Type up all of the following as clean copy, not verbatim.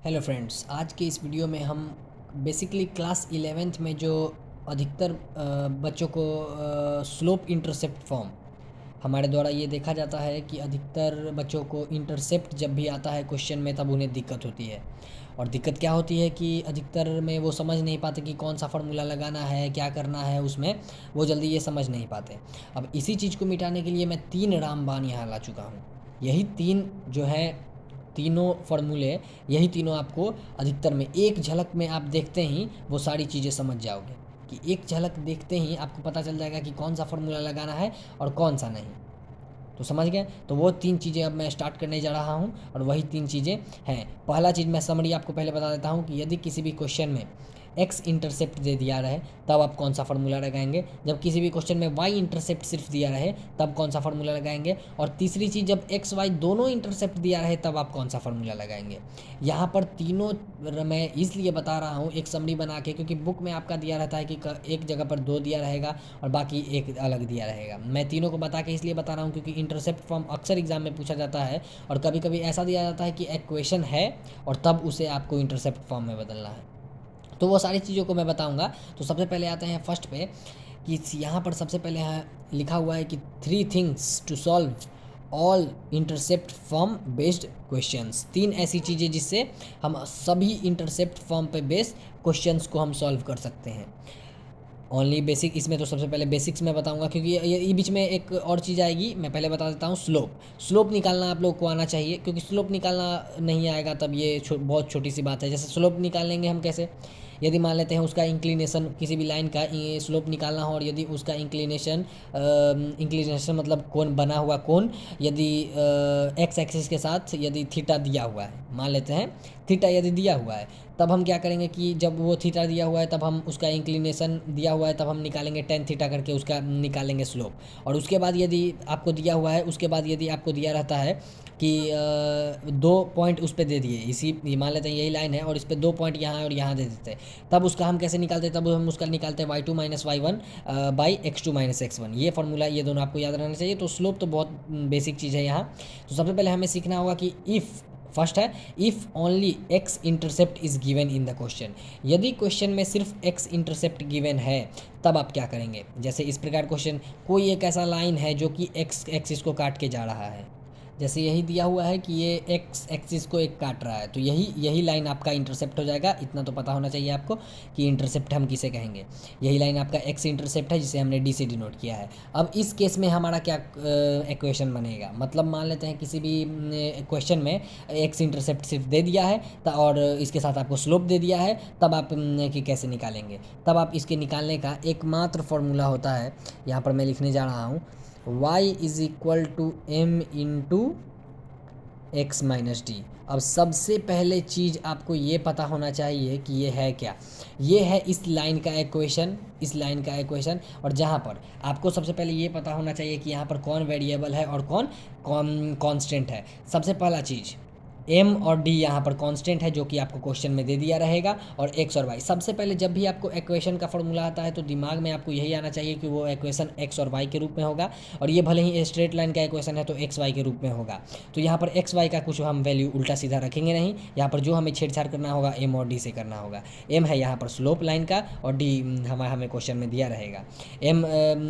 Hello friends, आज के इस वीडियो में हम बेसिकली क्लास 11th में जो अधिकतर बच्चों को स्लोप इंटरसेप्ट फॉर्म हमारे द्वारा ये देखा जाता है कि अधिकतर बच्चों को इंटरसेप्ट जब भी आता है क्वेश्चन में तब उन्हें दिक्कत होती है। और दिक्कत क्या होती है कि अधिकतर में वो समझ नहीं पाते कि कौन सा फार्मूला लगाना है, क्या करना है उसमें, वो जल्दी ये समझ नहीं पाते। अब इसी चीज़ को मिटाने के लिए मैं 3 रामबाण यहाँ ला चुका हूँ। यही 3 जो है, तीनों फार्मूले, यही तीनों आपको अधिकतर में एक झलक में आप देखते ही वो सारी चीज़ें समझ जाओगे कि एक झलक देखते ही आपको पता चल जाएगा कि कौन सा फार्मूला लगाना है और कौन सा नहीं। तो समझ गए? तो वो 3 चीज़ें अब मैं स्टार्ट करने जा रहा हूँ और वही 3 चीज़ें हैं। पहला चीज़ मैं समरी आपको पहले बता देता हूँ कि यदि किसी भी क्वेश्चन में एक्स इंटरसेप्ट दे दिया रहे तब आप कौन सा फार्मूला लगाएंगे, जब किसी भी क्वेश्चन में वाई इंटरसेप्ट सिर्फ दिया रहे तब कौन सा फार्मूला लगाएंगे, और तीसरी चीज़ जब एक्स वाई दोनों इंटरसेप्ट दिया रहे तब आप कौन सा फार्मूला लगाएंगे। यहाँ पर तीनों मैं इसलिए बता रहा हूँ एक समरी बना के, क्योंकि बुक में आपका दिया रहता है कि एक जगह पर 2 दिया रहेगा और बाकी एक अलग दिया रहेगा। मैं तीनों को बता के इसलिए बता रहा हूँ क्योंकि इंटरसेप्ट फॉर्म अक्सर एग्जाम में पूछा जाता है और कभी कभी ऐसा दिया जाता है कि इक्वेशन है और तब उसे आपको इंटरसेप्ट फॉर्म में बदलना है। तो वो सारी चीज़ों को मैं बताऊंगा। तो सबसे पहले आते हैं फर्स्ट पे कि यहाँ पर सबसे पहले लिखा हुआ है कि 3 things to solve all intercept form based questions. 3 ऐसी चीज़ें जिससे हम सभी इंटरसेप्ट फॉर्म पे बेस्ड क्वेश्चंस को हम सॉल्व कर सकते हैं। ओनली बेसिक, इसमें तो सबसे पहले बेसिक्स में बताऊंगा क्योंकि ये बीच में एक और चीज़ आएगी, मैं पहले बता देता हूँ। स्लोप निकालना आप लोग को आना चाहिए, क्योंकि स्लोप निकालना नहीं आएगा तब ये बहुत छोटी सी बात है। जैसे स्लोप निकालेंगे हम कैसे, यदि मान लेते हैं उसका इंक्लिनेशन, किसी भी लाइन का स्लोप निकालना हो और यदि उसका इंक्लिनेशन मतलब कोण, बना हुआ कोण, यदि एक्स एक्सिस के साथ यदि थीटा दिया हुआ है, मान लेते हैं थीटा यदि दिया हुआ है, तब हम क्या करेंगे कि जब वो थीटा दिया हुआ है तब हम उसका इंक्लिनेशन दिया हुआ है तब हम निकालेंगे टेन थीटा करके उसका निकालेंगे स्लोप। और उसके बाद यदि आपको दिया हुआ है, उसके बाद यदि आपको दिया रहता है कि 2 पॉइंट उस पर दे दिए, इसी मान लेते हैं यही लाइन है और इस पर 2 पॉइंट यहाँ और यहाँ दे देते हैं, तब उसका हम कैसे निकालते हैं, तब हम उसका निकालते हैं y2 minus y1 by x2 minus x1। ये फार्मूला, ये दोनों आपको याद रहना चाहिए। तो स्लोप तो बहुत बेसिक चीज़ है यहाँ। तो सबसे पहले हमें सीखना होगा कि इफ़, फर्स्ट है if only x intercept is given in the question. यदि क्वेश्चन में सिर्फ एक्स इंटरसेप्ट गिवन है तब आप क्या करेंगे। जैसे इस प्रकार क्वेश्चन, कोई एक ऐसा लाइन है जो कि एक्स एक्सिस को काट के जा रहा है, जैसे यही दिया हुआ है कि ये एक्स एक्सिस को एक काट रहा है, तो यही लाइन आपका इंटरसेप्ट हो जाएगा। इतना तो पता होना चाहिए आपको कि इंटरसेप्ट हम किसे कहेंगे। यही लाइन आपका एक्स इंटरसेप्ट है जिसे हमने डी से डिनोट किया है। अब इस केस में हमारा क्या इक्वेशन बनेगा, मतलब मान लेते हैं किसी भी क्वेश्चन में एक्स इंटरसेप्ट सिर्फ दे दिया है और इसके साथ आपको स्लोप दे दिया है, तब आप कि कैसे निकालेंगे। तब आप इसके निकालने का एकमात्र फॉर्मूला होता है, यहाँ पर मैं लिखने जा रहा हूँ, y is equal to m into x minus d. अब सबसे पहले चीज़ आपको ये पता होना चाहिए कि ये है क्या। ये है इस लाइन का इक्वेशन, इस लाइन का इक्वेशन। और जहाँ पर आपको सबसे पहले ये पता होना चाहिए कि यहाँ पर कौन वेरिएबल है और कौन कांस्टेंट है। सबसे पहला चीज़, एम और डी यहाँ पर कांस्टेंट है जो कि आपको क्वेश्चन में दे दिया रहेगा, और एक्स और वाई। सबसे पहले जब भी आपको इक्वेशन का फॉर्मूला आता है तो दिमाग में आपको यही आना चाहिए कि वो इक्वेशन एक्स और वाई के रूप में होगा, और ये भले ही स्ट्रेट लाइन का इक्वेशन है तो एक्स वाई के रूप में होगा। तो यहाँ पर एक्स वाई का कुछ हम वैल्यू उल्टा सीधा रखेंगे नहीं, यहाँ पर जो हमें छेड़छाड़ करना होगा एम और डी से करना होगा। एम है यहाँ पर स्लोप लाइन का और डी हमें क्वेश्चन में दिया रहेगा। एम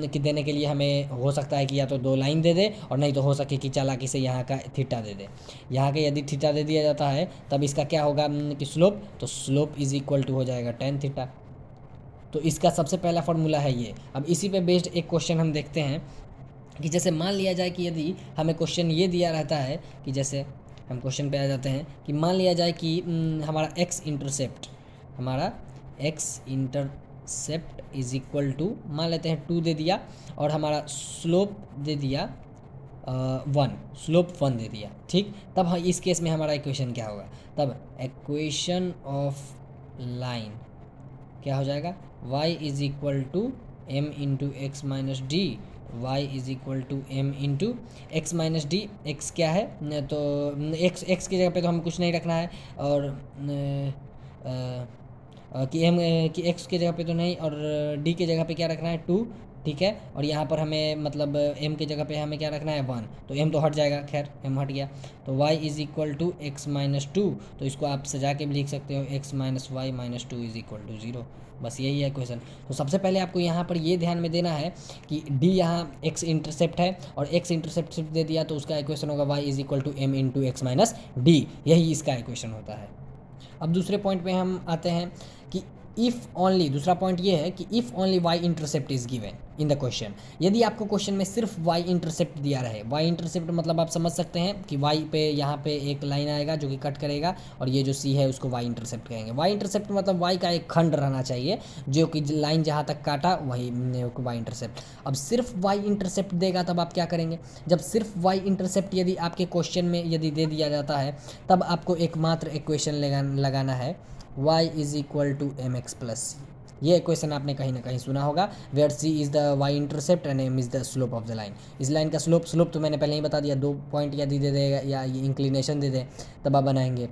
की देने के लिए हमें हो सकता है कि या तो 2 लाइन दे दे, और नहीं तो हो सके कि चालाकी से यहाँ का थीटा दे दे। यहाँ के यदि थीटा दे दिया जाता है तब इसका क्या होगा कि स्लोप, तो स्लोप इज इक्वल टू हो जाएगा टेन थीटा। तो इसका सबसे पहला फॉर्मूला है ये। अब इसी पे बेस्ड एक क्वेश्चन हम देखते हैं कि जैसे मान लिया जाए कि यदि हमें क्वेश्चन ये दिया रहता है कि, जैसे हम क्वेश्चन पे आ जाते हैं कि मान लिया जाए कि हमारा x intercept is equal to, मान लेते हैं 2 दे दिया, और हमारा स्लोप दे दिया 1, स्लोप 1 दे दिया, ठीक। तब हाँ, इस केस में हमारा इक्वेशन क्या होगा, तब इक्वेशन ऑफ लाइन क्या हो जाएगा, y is equal to m into x minus d, y is equal to m into x minus d. X क्या है, तो एक्स की जगह पे तो हमें कुछ नहीं रखना है, और कि एम कि एक्स की जगह पे तो नहीं, और डी की जगह पे क्या रखना है, 2 ठीक है। और यहाँ पर हमें मतलब m की जगह पे हमें क्या रखना है 1, तो m तो हट जाएगा, खैर m हट गया। तो y is equal to x minus two, तो इसको आप सजा के भी लिख सकते हो x minus y minus two is equal to 0। बस यही है क्वेश्चन। तो सबसे पहले आपको यहाँ पर ये ध्यान में देना है कि d यहाँ x इंटरसेप्ट है और x इंटरसेप्ट सिर्फ दे दिया, तो उसका इक्वेशन होगा y is equal to m into x minus d, यही इसका इक्वेशन होता है। अब दूसरे पॉइंट पे हम आते हैं कि इफ़ ओनली, दूसरा पॉइंट ये है कि if only y intercept is given in the question, यदि आपको क्वेश्चन में सिर्फ वाई इंटरसेप्ट दिया रहे, वाई इंटरसेप्ट मतलब आप समझ सकते हैं कि वाई पे यहाँ पे एक लाइन आएगा जो कि कट करेगा और ये जो सी है उसको वाई इंटरसेप्ट कहेंगे। वाई इंटरसेप्ट मतलब वाई का एक खंड रहना चाहिए जो कि लाइन जहाँ तक काटा वही वाई इंटरसेप्ट। अब सिर्फ वाई इंटरसेप्ट देगा तब आप क्या करेंगे, जब सिर्फ वाई इंटरसेप्ट यदि आपके क्वेश्चन में यदि दे दिया जाता है तब आपको एकमात्र इक्वेशन लगाना है y is equal to M x plus C. ये इक्वेशन आपने कहीं ना कहीं सुना होगा, where c is the y intercept and m is the slope of the line. इस लाइन का स्लोप तो मैंने पहले ही बता दिया, 2 पॉइंट यदि दे देगा या इंक्लिनेशन दे दे तब आप बनाएंगे,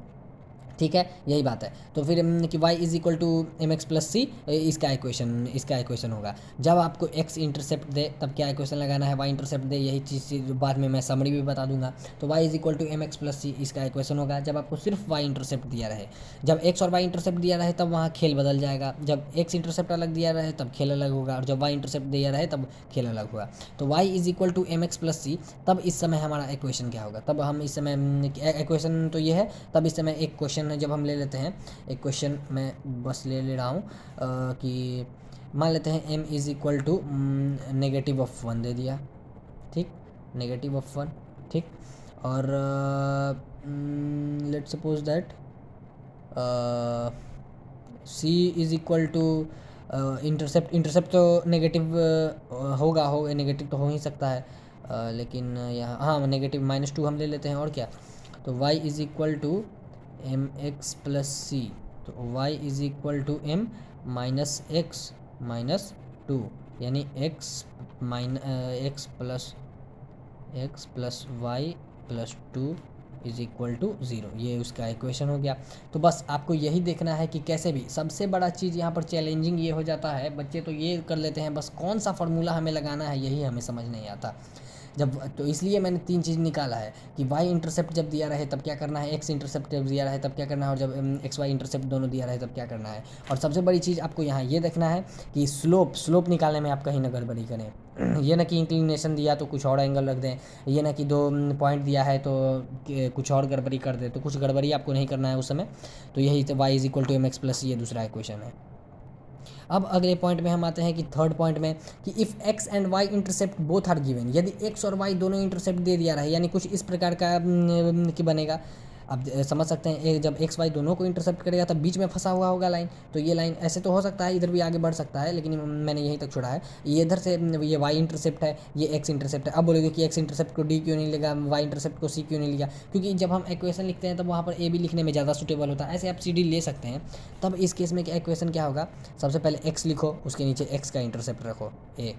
ठीक है, यही बात है। तो फिर कि y is equal to M x plus C, इसका इक्वेशन होगा। जब आपको x इंटरसेप्ट दे तब क्या इक्वेशन लगाना है, y इंटरसेप्ट दे, यही चीज़ बाद में मैं समरी भी बता दूंगा। तो y is equal to M x plus C इसका इक्वेशन होगा जब आपको सिर्फ y इंटरसेप्ट दिया रहे। जब x और y इंटरसेप्ट दिया रहे तब वहाँ खेल बदल जाएगा, जब x इंटरसेप्ट अलग दिया रहे तब खेल अलग होगा, और जब y इंटरसेप्ट दिया रहे तब खेल अलग होगा। तो y is equal to M x plus C, तब इस समय हमारा इक्वेशन क्या होगा, तब हम इस समय इक्वेशन तो ये है, तब इस समय एक क्वेश्चन है जब हम ले लेते हैं एक क्वेश्चन, मैं बस ले रहा हूँ कि मान लेते हैं m is equal to negative of 1 दे दिया, ठीक, नेगेटिव ऑफ 1, ठीक। और let suppose that c is equal to intercept तो नेगेटिव होगा नेगेटिव तो हो ही सकता है, लेकिन यहाँ हाँ नेगेटिव -2 हम ले लेते हैं, और क्या। तो y is equal to M x plus C, तो y is equal to M minus X minus two, यानी X plus Y plus two is equal to 0, ये उसका इक्वेशन हो गया। तो बस आपको यही देखना है कि कैसे भी, सबसे बड़ा चीज़ यहाँ पर चैलेंजिंग ये हो जाता है, बच्चे तो ये कर लेते हैं बस कौन सा फार्मूला हमें लगाना है यही हमें समझ नहीं आता। जब तो इसलिए मैंने 3 चीज़ निकाला है कि y इंटरसेप्ट जब दिया रहे तब क्या करना है, x इंटरसेप्ट जब दिया रहे तब क्या करना है, और जब x y इंटरसेप्ट दोनों दिया रहे तब क्या करना है। और सबसे बड़ी चीज़ आपको यहाँ ये देखना है कि स्लोप निकालने में आप कहीं ना गड़बड़ी करें। ये ना कि इंक्लिनेशन दिया तो कुछ और एंगल रख दें, ये ना कि 2 पॉइंट दिया है तो कुछ और गड़बड़ी कर दे, तो कुछ गड़बड़ी आपको नहीं करना है उस समय। तो यही तो y is equal to M x plus ये दूसरा इक्वेशन है। अब अगले पॉइंट में हम आते हैं कि थर्ड पॉइंट में कि if x and y intercept both are given, यदि x और y दोनों इंटरसेप्ट दे दिया रहा है, यानी कुछ इस प्रकार का कि बनेगा। अब समझ सकते हैं जब x y दोनों को इंटरसेप्ट करेगा तब बीच में फंसा हुआ होगा लाइन, तो ये लाइन ऐसे तो हो सकता है इधर भी आगे बढ़ सकता है, लेकिन मैंने यहीं तक छोड़ा है। ये इधर से ये y इंटरसेप्ट है, ये x इंटरसेप्ट है। अब बोलोगे कि x इंटरसेप्ट को d क्यों नहीं लिया, y इंटरसेप्ट को c क्यों नहीं लिया, क्योंकि जब हम इक्वेशन लिखते हैं तब वहाँ पर a भी लिखने में ज़्यादा सूटेबल होता है, ऐसे आप c d ले सकते हैं। तब इस केस में क्या इक्वेशन क्या होगा, सबसे पहले x लिखो, उसके नीचे x का इंटरसेप्ट रखो a,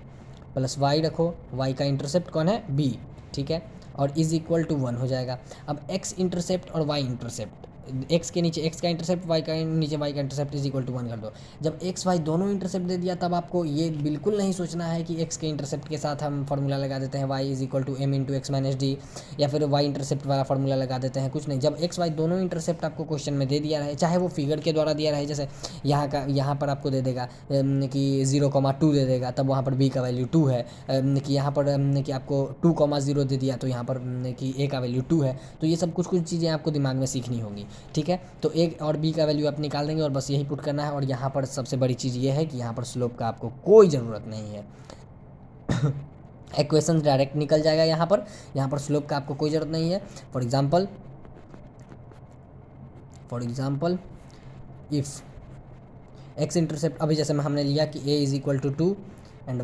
प्लस y रखो, y का इंटरसेप्ट कौन है b, ठीक है, और इज इक्वल टू 1 हो जाएगा। अब x इंटरसेप्ट और y इंटरसेप्ट, x के नीचे x का इंटरसेप्ट, y का नीचे y का इंटरसेप्ट इज इक्वल टू 1 कर दो। जब x y दोनों इंटरसेप्ट दे दिया तब आपको ये बिल्कुल नहीं सोचना है कि x के इंटरसेप्ट के साथ हम फार्मूला लगा देते हैं y is equal to m into x minus d, या फिर y इंटरसेप्ट वाला फार्मूला लगा देते हैं, कुछ नहीं। जब x y दोनों इंटरसेप्ट आपको क्वेश्चन में दे दिया रहे, चाहे वो फिगर के द्वारा दिया रहे, जैसे यहाँ पर आपको दे देगा कि 0,2 दे देगा, तब वहाँ पर b का वैल्यू 2 है, कि यहाँ पर कि आपको 2,0 दे दिया तो यहाँ पर कि a का वैल्यू 2 है। तो ये सब कुछ चीज़ें आपको दिमाग में सीखनी होंगी, ठीक है। तो a और b का वैल्यू आप निकाल देंगे और बस यही पुट करना है। और यहाँ पर सबसे बड़ी चीज़ ये है कि यहाँ पर स्लोप का आपको कोई ज़रूरत नहीं है। इक्वेशन डायरेक्ट निकल जाएगा यहाँ पर स्लोप का आपको कोई ज़रूरत नहीं है। For example if x intercept, अभी जैसे हमने लिया कि a is equal to 2 and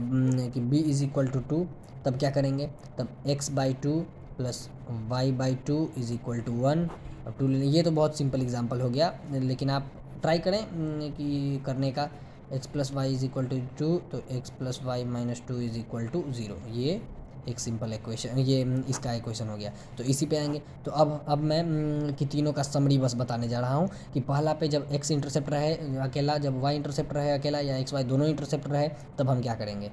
कि b इज़ इक्वल टू 2, तब क्या करेंगे, तब x/2 plus y/2 is equal to 1। अब 2 ये तो बहुत सिंपल एग्जांपल हो गया, लेकिन आप ट्राई करें कि करने का। x plus y is equal to 2, तो x plus y minus 2 is equal to 0, ये एक सिंपल इक्वेशन, ये इसका इक्वेशन हो गया। तो इसी पे आएंगे। तो अब मैं कि तीनों का समरी बस बताने जा रहा हूँ कि पहला पे जब x इंटरसेप्ट रहे अकेला, जब y इंटरसेप्ट रहे अकेला, या x y दोनों इंटरसेप्ट रहे, तब हम क्या करेंगे।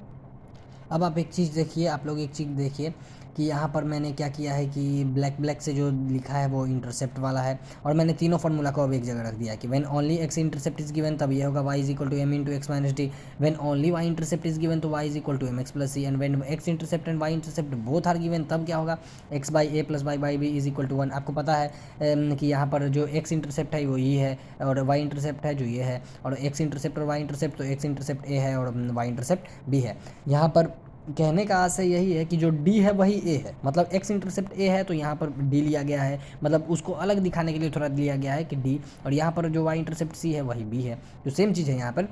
अब आप एक चीज़ देखिए, आप लोग एक चीज़ देखिए कि यहाँ पर मैंने क्या किया है कि ब्लैक ब्लैक से जो लिखा है वो इंटरसेप्ट वाला है, और मैंने तीनों फार्मूला को अब एक जगह रख दिया है कि when only x intercept is given तब ये होगा y is equal to m into x minus d, when only y intercept is given तो y is equal to M x plus c, and when x intercept and y intercept both are given तब क्या होगा x by a plus y by b is equal to 1। आपको पता है कि यहाँ पर जो x इंटरसेप्ट है वो ये है और y इंटरसेप्ट है जो ये है, और x इंटरसेप्ट और y इंटरसेप्ट, तो x इंटरसेप्ट a है और y इंटरसेप्ट b है। यहाँ पर कहने का आशय यही है कि जो D है वही A है, मतलब x इंटरसेप्ट A है तो यहाँ पर D लिया गया है, मतलब उसको अलग दिखाने के लिए थोड़ा लिया गया है कि D, और यहाँ पर जो y इंटरसेप्ट C है वही B है, तो सेम चीज़ है यहाँ पर।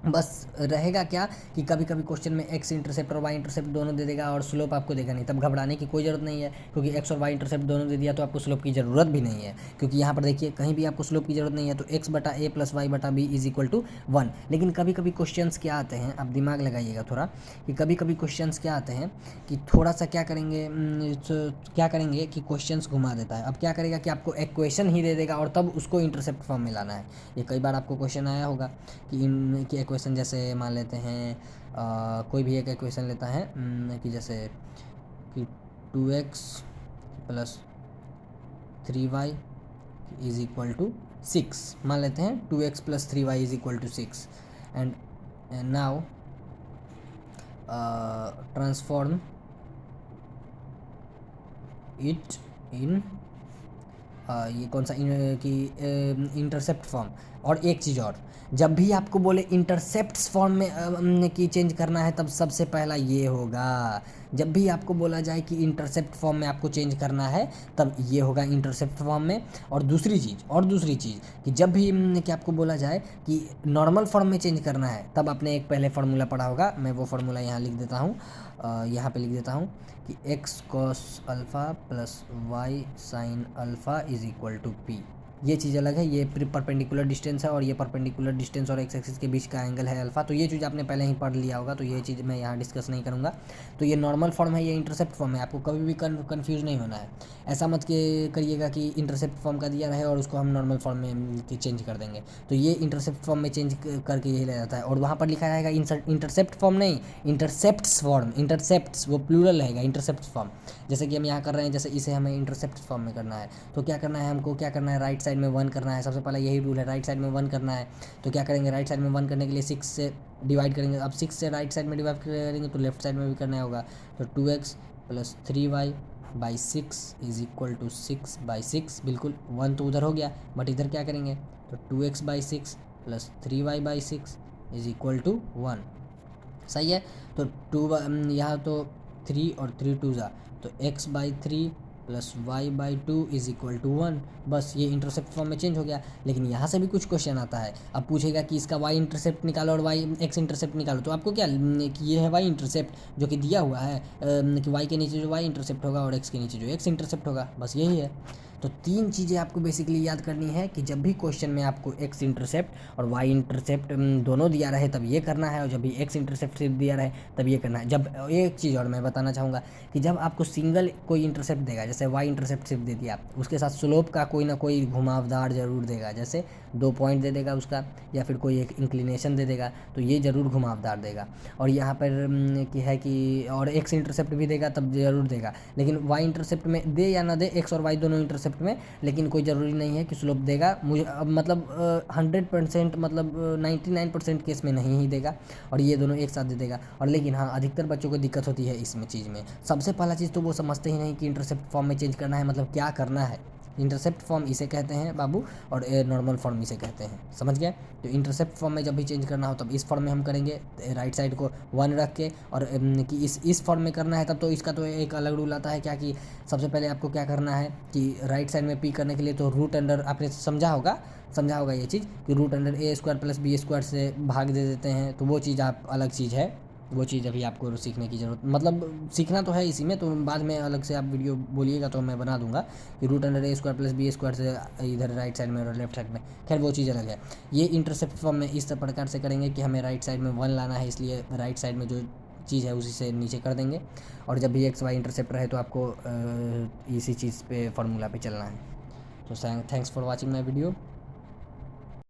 बस रहेगा क्या कि कभी कभी क्वेश्चन में एक्स इंटरसेप्ट और वाई इंटरसेप्ट दोनों दे देगा और स्लोप आपको देगा नहीं, तब घबराने की कोई ज़रूरत नहीं है, क्योंकि एक्स और वाई इंटरसेप्ट दोनों दे दिया तो आपको स्लोप की ज़रूरत भी नहीं है, क्योंकि यहाँ पर देखिए कहीं भी आपको स्लोप की ज़रूरत नहीं है, तो एक्स बटा ए प्लस वाई बटा बी इज इक्वल टू 1। लेकिन कभी कभी क्वेश्चन क्या आते हैं, आप दिमाग लगाइएगा थोड़ा, कि कभी कभी क्वेश्चन क्या आते हैं कि थोड़ा सा क्या करेंगे कि क्वेश्चन घुमा देता है। अब क्या करेगा कि आपको इक्वेशन ही दे देगा और तब उसको इंटरसेप्ट फॉर्म में लाना है। ये कई बार आपको क्वेश्चन आया होगा कि इक्वेशन जैसे मान लेते हैं कोई भी एक इक्वेशन लेता है कि जैसे कि 2x plus 3y is equal to 6, मान लेते हैं 2x plus 3y is equal to 6, and now transform it in ये कौन सा कि इंटरसेप्ट फॉर्म। और एक चीज़ और, जब भी आपको बोले इंटरसेप्ट फॉर्म में की चेंज करना है तब सबसे पहला ये होगा। जब भी आपको बोला जाए कि इंटरसेप्ट फॉर्म में आपको चेंज करना है तब ये होगा इंटरसेप्ट फॉर्म में। और दूसरी चीज़ कि जब भी कि आपको बोला जाए कि नॉर्मल फॉर्म में चेंज करना है तब आपने एक पहले फार्मूला पढ़ा होगा, मैं वो फार्मूला यहाँ लिख देता हूँ, यहाँ पे लिख देता हूँ कि x cos alpha plus y sine alpha is equal to p। ये चीज़ अलग है, ये परपेंडिकुलर डिस्टेंस है और ये परपेंडिकुलर डिस्टेंस और एक्स एक्सिस के बीच का एंगल है अल्फ़ा, तो ये चीज़ आपने पहले ही पढ़ लिया होगा, तो ये चीज़ मैं यहाँ डिस्कस नहीं करूँगा। तो ये नॉर्मल फॉर्म है, ये इंटरसेप्ट फॉर्म है, आपको कभी भी कन्फ्यूज़ नहीं होना है। ऐसा मत करिएगा कि इंटरसेप्ट फॉर्म का दिया रहे और उसको हम नॉर्मल फॉर्म में चेंज कर देंगे, तो ये इंटरसेप्ट फॉर्म में चेंज करके यही ले जाता है। और वहाँ पर लिखा रहेगा इंटरसेप्ट फॉर्म नहीं, इंटरसेप्ट्स फॉर्म, इंटरसेप्ट्स वो प्लूरल रहेगा, इंटरसेप्ट फॉर्म। जैसे कि हम यहाँ कर रहे हैं, जैसे इसे हमें इंटरसेप्ट फॉर्म में करना है तो क्या करना है, हमको क्या करना है, राइट साइड में 1 करना है। सबसे पहले यही रूल है, राइट साइड में 1 करना है। तो क्या करेंगे, राइट साइड में 1 करने के लिए 6 से डिवाइड करेंगे। अब 6 से राइट साइड में डिवाइड करेंगे तो लेफ्ट साइड में भी करना होगा, तो 2x plus 3y by 6 is equal to 6 by 6। बिल्कुल 1 तो उधर हो गया, बट इधर क्या करेंगे, तो 2x by 6 plus 3y by 6 is equal to 1। सही है। तो 2 यहाँ तो 3 और 3 2 जा, तो x by 3 plus y by 2 is equal to 1। बस ये इंटरसेप्ट फॉर्म में चेंज हो गया। लेकिन यहाँ से भी कुछ क्वेश्चन आता है, अब पूछेगा कि इसका y इंटरसेप्ट निकालो और y x इंटरसेप्ट निकालो, तो आपको क्या कि ये है y इंटरसेप्ट जो कि दिया हुआ है कि y के नीचे जो y इंटरसेप्ट होगा और x के नीचे जो x इंटरसेप्ट होगा, बस यही है। तो 3 चीज़ें आपको बेसिकली याद करनी है कि जब भी क्वेश्चन में आपको x इंटरसेप्ट और y इंटरसेप्ट दोनों दिया रहे तब ये करना है, और जब भी x इंटरसेप्ट सिर्फ दिया रहे तब ये करना है। जब एक चीज़ और मैं बताना चाहूँगा कि जब आपको सिंगल कोई इंटरसेप्ट देगा, जैसे y इंटरसेप्ट सिर्फ दे दिया, उसके साथ स्लोप का कोई ना कोई घुमावदार ज़रूर देगा, जैसे 2 पॉइंट दे देगा उसका, या फिर कोई एक इंक्लिनेशन दे देगा, तो ये ज़रूर घुमावदार देगा। और यहाँ पर कि है कि और x इंटरसेप्ट भी देगा तब ज़रूर देगा, लेकिन y इंटरसेप्ट में दे या ना दे, x और y दोनों इंटरसेप्ट में, लेकिन कोई ज़रूरी नहीं है कि स्लोप देगा। मुझे मतलब 100% मतलब 99% केस में नहीं ही देगा, और ये दोनों एक साथ दे देगा। और लेकिन हाँ, अधिकतर बच्चों को दिक्कत होती है इसमें चीज़ में। सबसे पहला चीज़ तो वो समझते ही नहीं कि इंटरसेप्ट फॉर्म में चेंज करना है मतलब क्या करना है। इंटरसेप्ट फॉर्म इसे कहते हैं बाबू, और नॉर्मल फॉर्म इसे कहते हैं, समझ गए। तो इंटरसेप्ट फॉर्म में जब भी चेंज करना हो तब इस फॉर्म में हम करेंगे, राइट साइड को 1 रख के, और कि इस फॉर्म में करना है तब तो इसका तो एक अलग रूल आता है, क्या कि सबसे पहले आपको क्या करना है कि राइट साइड में पी करने के लिए तो रूट अंडर, आपने समझा होगा ये चीज़ कि रूट अंडर ए स्क्वायर प्लस बी स्क्वायर से भाग दे देते हैं, तो वो चीज़ आप अलग चीज़ है, वो चीज़ अभी आपको सीखने की ज़रूरत, मतलब सीखना तो है इसी में, तो बाद में अलग से आप वीडियो बोलिएगा तो मैं बना दूंगा कि रूट अंडर ए स्क्वायर प्लस बी स्क्वायर से इधर राइट साइड में और लेफ्ट साइड में, खैर वो चीज़ अलग है। ये इंटरसेप्ट फॉर्म में इस प्रकार से करेंगे कि हमें राइट साइड में 1 लाना है, इसलिए राइट साइड में जो चीज़ है उसी से नीचे कर देंगे, और जब भी एक्स वाई इंटरसेप्ट रहे तो आपको इसी चीज़ पे फार्मूला पे चलना है। तो thanks for watching my video.